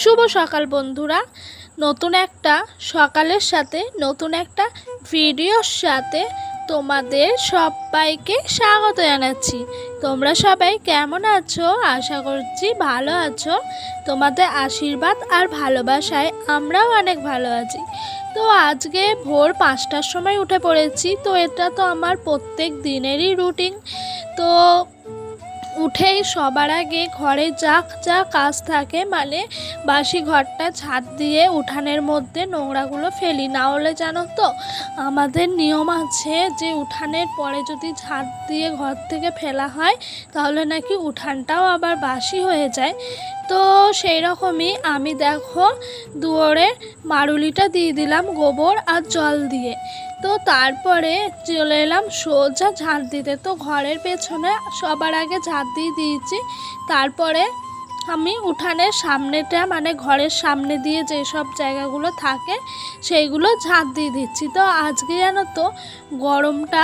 শুভ সকাল বন্ধুরা। নতুন একটা সকালের সাথে নতুন একটা ভিডিওর সাথে তোমাদের সবাইকে স্বাগত জানাচ্ছি। তোমরা সবাই কেমন আছো? আশা করছি ভালো আছো। তোমাদের আশীর্বাদ আর ভালোবাসায় আমরাও অনেক ভালো আছি। তো আজকে ভোর 5টার সময় উঠে পড়েছি। তো এটা তো আমার প্রত্যেক দিনেরই রুটিন। তো উঠেই সবার আগে ঘরে যা কাজ থাকে, মানে বাসি ঘরটা ঝাঁট দিয়ে উঠানের মধ্যে নোংরাগুলো ফেলি। না হলে জানো তো আমাদের নিয়ম আছে যে উঠানের পরে যদি ঝাঁট দিয়ে ঘর থেকে ফেলা হয় তাহলে নাকি উঠানটাও আবার বাসি হয়ে যায়। তো সেই রকমই আমি দেখো দুয়ারে মারুলিটা দিয়ে দিলাম গোবর আর জল দিয়ে। তো তারপরে চলে এলাম সোজা ঝাঁট দিতে। তো ঘরের পেছনে সবার আগে ঝাঁট দিয়ে দিয়েছি। তারপরে আমি উঠানের সামনেটা, মানে ঘরের সামনে দিয়ে যেসব জায়গাগুলো থাকে সেইগুলো ঝাঁট দিয়ে দিচ্ছি। তো আজকে জানো তো গরমটা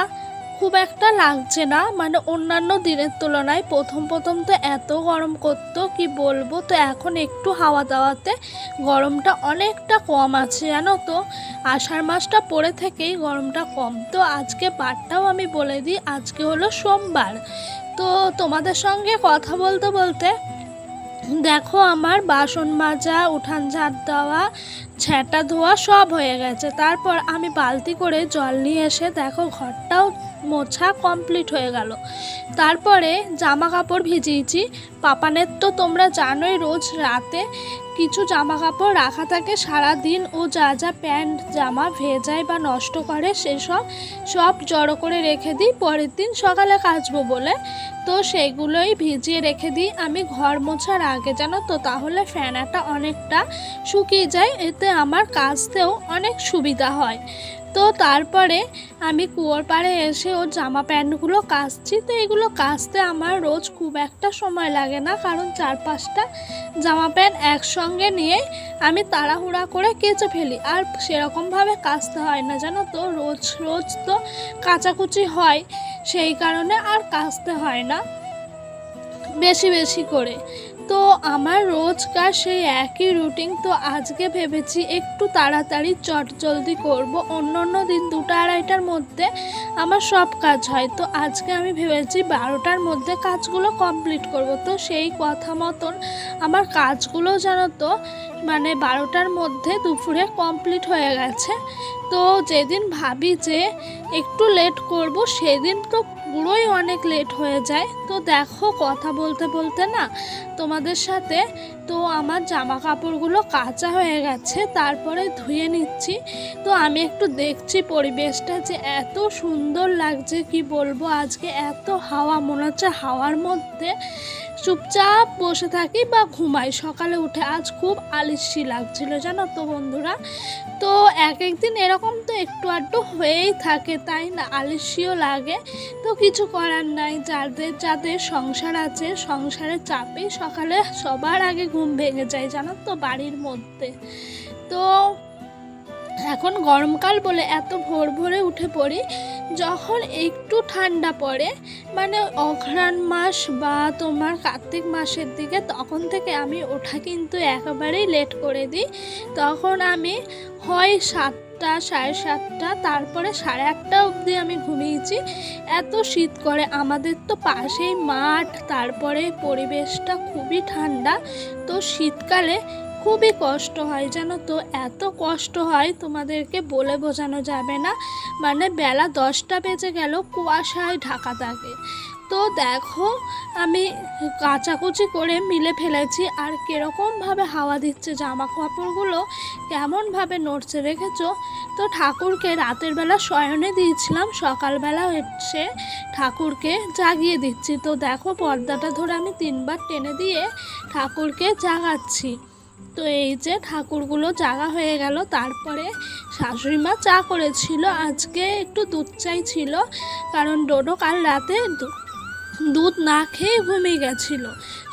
খুব একটা লাগছে না, মানে অন্যান্য দিনের তুলনায়। প্রথম তো এত গরম করতো কি বলবো। তো এখন একটু হাওয়া দেওয়াতে গরমটা অনেকটা কম আছে জানো তো। আষাঢ় মাসটা পড়ে থেকেই গরমটা কম। তো আজকে বারটাও আমি বলে দিই, আজকে হলো সোমবার। তো তোমাদের সঙ্গে কথা বলতে বলতে দেখো আমার বাসন মাজা, উঠান ঝাঁট দেওয়া, ঝেঁটা ধোয়া সব হয়ে গেছে। তারপর আমি বালতি করে জল নিয়ে এসে দেখো ঘরটাও মোছা কমপ্লিট হয়ে গেল। তারপরে জামা কাপড় ভিজিয়েছি। পাপানের তো তোমরা জানোই রোজ রাতে কিছু জামা কাপড় রাখা থাকে সারা দিন। ও যা প্যান্ট জামা ভেজায় বা নষ্ট করে সব জড়ো করে রেখে দিই পরের দিন সকালে কাচবো বলে। তো সেগুলোই ভিজিয়ে রেখে দিই আমি ঘর মোছার আগে জানো তো, তাহলে ফেনাটা অনেকটা শুকিয়ে যায়, এতে আমার কাচতেও অনেক সুবিধা হয়। তো তারপরে আমি কুয়োর পাড়ে এসে ওর জামা প্যান্টগুলো কাচছি। তো এগুলো কাচতে আমার রোজ খুব একটা সময় লাগে না, কারণ 4-5টা জামা প্যান্ট একসঙ্গে নিয়ে আমি তাড়াহুড়া করে কেচে ফেলি। আর সেরকমভাবে কাচতে হয় না জানো তো, রোজ তো কাচাকুচি হয়, সেই কারণে আর কাচতে হয় না বেশি করে। তো আমার রোজকার সেই একই রুটিন। তো আজকে ভেবেছি একটু তাড়াতাড়ি চটজলদি করব। অন্য দিন 2টা-2:30টার মধ্যে আমার সব কাজ হয়। তো আজকে আমি ভেবেছি 12টার মধ্যে কাজগুলো কমপ্লিট করব। তো সেই কথা মতন আমার কাজগুলো জানো তো, মানে 12টার মধ্যে দুপুরে কমপ্লিট হয়ে গেছে। তো যেদিন ভাবি যে একটু লেট করব সেদিন তো পুরোই অনেক লেট হয়ে যায়। তো দেখো কথা বলতে বলতে না তোমাদের সাথে, তো আমার জামা কাপড়গুলো কাচা হয়ে গেছে, তারপরে ধুয়ে নিচ্ছি। তো আমি একটু দেখছি পরিবেশটা যে এত সুন্দর লাগছে কি বলবো। আজকে এত হাওয়া, মনে হচ্ছে হাওয়ার মধ্যে চুপচাপ বসে থাকি বা ঘুমাই সকালে উঠে। আজ খুব আলস্যি লাগছিল জানো তো বন্ধুরা। তো একদিন এরকম তো একটু আধটু হয়েই থাকে, তাই না, আলস্যিও লাগে। তো কিছু করার নাই, যাদের সংসার আছে সংসারের চাপেই সকালে সবার আগে ঘুম ভেঙে যায় জানো তো বাড়ির মধ্যে। তো এখন গরমকাল বলে এত ভোরে উঠে পড়ি। যখন একটু ঠান্ডা পড়ে, মানে অঘ্রাণ মাস বা তোমার কার্তিক মাসের দিকে, তখন থেকে আমি ওঠা কিন্তু একেবারেই লেট করে দিই। তখন আমি হয় 7টা 7:30, তারপরে 8:30 অবধি আমি ঘুমিয়েছি। এত শীত করে, আমাদের তো পাশেই মাঠ, তারপরে পরিবেশটা খুবই ঠান্ডা। তো শীতকালে খুবই কষ্ট হয় জানো তো, এত কষ্ট হয় তোমাদেরকে বলে বোঝানো যাবে না। মানে বেলা 10টা বেজে গেল কুয়াশায় ঢাকা থাকে। তো দেখো আমি কাচাকুচি করে মিলে ফেলেছি, আর কীরকমভাবে হাওয়া দিচ্ছে, জামা কাপড়গুলো কেমনভাবে নড়ছে রেখেছো। তো ঠাকুরকে রাতের বেলা শয়নে দিয়েছিলাম, সকালবেলা এসে ঠাকুরকে জাগিয়ে দিচ্ছি। তো দেখো পর্দাটা ধরে আমি 3বার টেনে দিয়ে ঠাকুরকে জাগাচ্ছি। তো এই যে ঠাকুরগুলো জাগা হয়ে গেল। তারপরে শাশুড়ি মা চা করেছিল, আজকে একটু দুধ চাই ছিল, কারণ ডোডো কাল রাতে দুধ না খেয়ে ঘুমিয়ে গেছিল।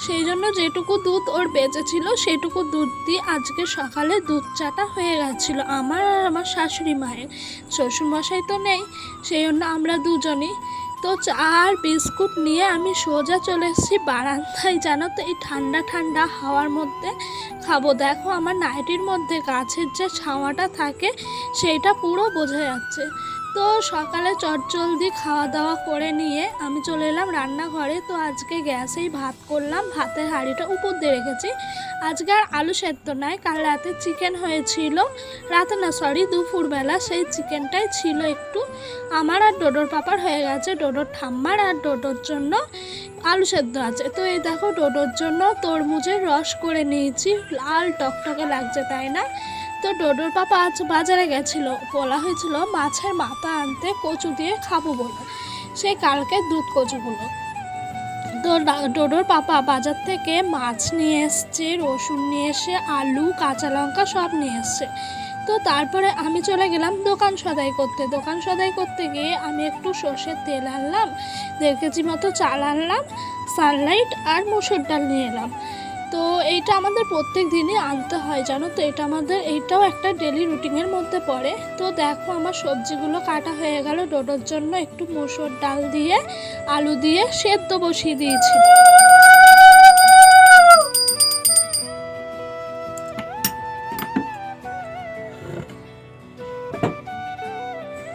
সেই জন্য যেটুকু দুধ ওর বেঁচেছিল সেটুকু দুধ দিয়ে আজকে সকালে দুধ চাটা হয়ে গেছিলো আমার আর আমার শাশুড়ি মায়ের। শ্বশুরমশাই তো নেই, সেই জন্য আমরা দুজনই। তো তো চা আর বিস্কুট নিয়ে আমি সোজা চলে এসেছি বারান্দায়, জানো তো এই ঠান্ডা ঠান্ডা হাওয়ার মধ্যে খাবো। দেখো আমার নাইটির মধ্যে গাছের যে ছাওয়াটা থাকে সেইটা পুরো বোঝা যাচ্ছে। তো সকালে চটজলদি খাওয়া দাওয়া করে নিয়ে আমি চলে এলাম রান্নাঘরে। তো আজকে গ্যাসেই ভাত করলাম, ভাতের হাঁড়িটা উপর দিয়ে রেখেছি। আজকে আর আলু সেদ্ধ নয়, কাল রাতে চিকেন হয়েছিল, রাতে না সরি দুপুরবেলা, সেই চিকেনটাই ছিল একটু। আমার আর ডোডোর পাপার হয়ে গেছে, ডোডোর ঠাম্মার আর ডোডোর জন্য আলু সেদ্ধ আছে। তো এই দেখো ডোডোর জন্য তরমুজের রস করে নিয়েছি, লাল টকটকে লাগছে তাই না। তো ডোডোর পাপা আজ বাজারে গেছিলো, বলা হয়েছিল মাছের মাথা আনতে কচু দিয়ে খাবো বলে, সেই কালকে দুধ কচুগুলো। তো ডোডোর পাপা বাজার থেকে মাছ নিয়ে এসছে, রসুন নিয়ে এসে, আলু কাঁচা লঙ্কা সব নিয়ে এসছে। তো তারপরে আমি চলে গেলাম দোকান সদাই করতে। দোকান সদাই করতে গিয়ে আমি একটু সর্ষের তেল আনলাম, 1.5 কেজি মতো চাল আনলাম, সানলাইট আর মসুর ডাল নিয়ে এলাম। তো এইটা আমাদের প্রত্যেক দিনই আনতে হয় জানো তো, এইটাও একটা ডেলি রুটিনের মধ্যে পড়ে। তো দেখো আমার সবজিগুলো কাটা হয়ে গেল, ডোডোর জন্য একটু মসুর ডাল দিয়ে আলু দিয়ে সেদ্ধ বসিয়ে দিয়েছি।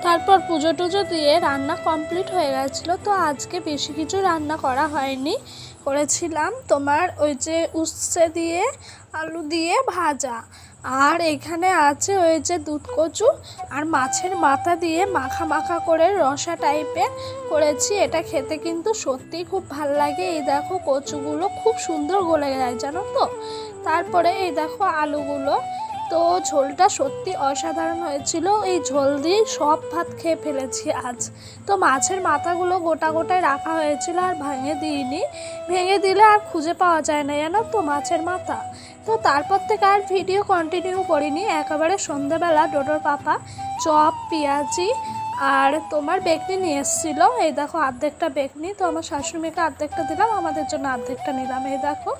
তারপর পুজো টুজো দিয়ে রান্না কমপ্লিট হয়ে গেছিলো। তো আজকে বেশি কিছু রান্না করা হয়নি, করেছিলাম তোমার ওই যে উচ্ছে দিয়ে আলু দিয়ে ভাজা, আর এখানে আছে ওই যে দুধ কচু আর মাছের মাথা দিয়ে মাখা মাখা করে রসা টাইপের করেছি। এটা খেতে কিন্তু সত্যিই খুব ভাল লাগে। এই দেখো কচুগুলো খুব সুন্দর গলে যায় জানো তো। তারপরে এই দেখো আলুগুলো, তো ঝোলটা সত্যি অসাধারণ হয়েছিল। এই ঝোল দিয়ে সব ভাত খেয়ে ফেলেছি আজ। তো মাছের মাথাগুলো গোটা গোটায় রাখা হয়েছিল আর ভেঙে দিইনি, ভেঙে দিলে আর খুঁজে পাওয়া যায় না জানো তো মাছের মাথা। তো তারপর থেকে আর ভিডিও কন্টিনিউ করিনি। একেবারে সন্ধ্যেবেলা ডোডোর পাপা চপ পেঁয়াজি আর তোমার বেকনি নিয়ে এসেছিলো। এই দেখো অর্ধেকটা বেকনি, তো আমার শাশুড়িকে অর্ধেকটা দিলাম, আমাদের জন্য অর্ধেকটা নিলাম। এই দেখো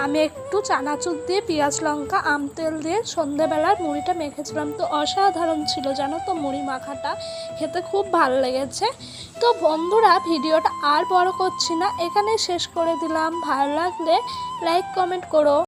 আমি একটু চানাচুর দিয়ে পেঁয়াজ লঙ্কা আম তেল দিয়ে সন্ধ্যেবেলার মুড়িটা মেখেছিলাম। তো অসাধারণ ছিল জানো তো, মুড়ি মাখাটা খেতে খুব ভালো লেগেছে। তো বন্ধুরা ভিডিওটা আর বড় করছি না, এখানেই শেষ করে দিলাম। ভালো লাগলে লাইক কমেন্ট করো।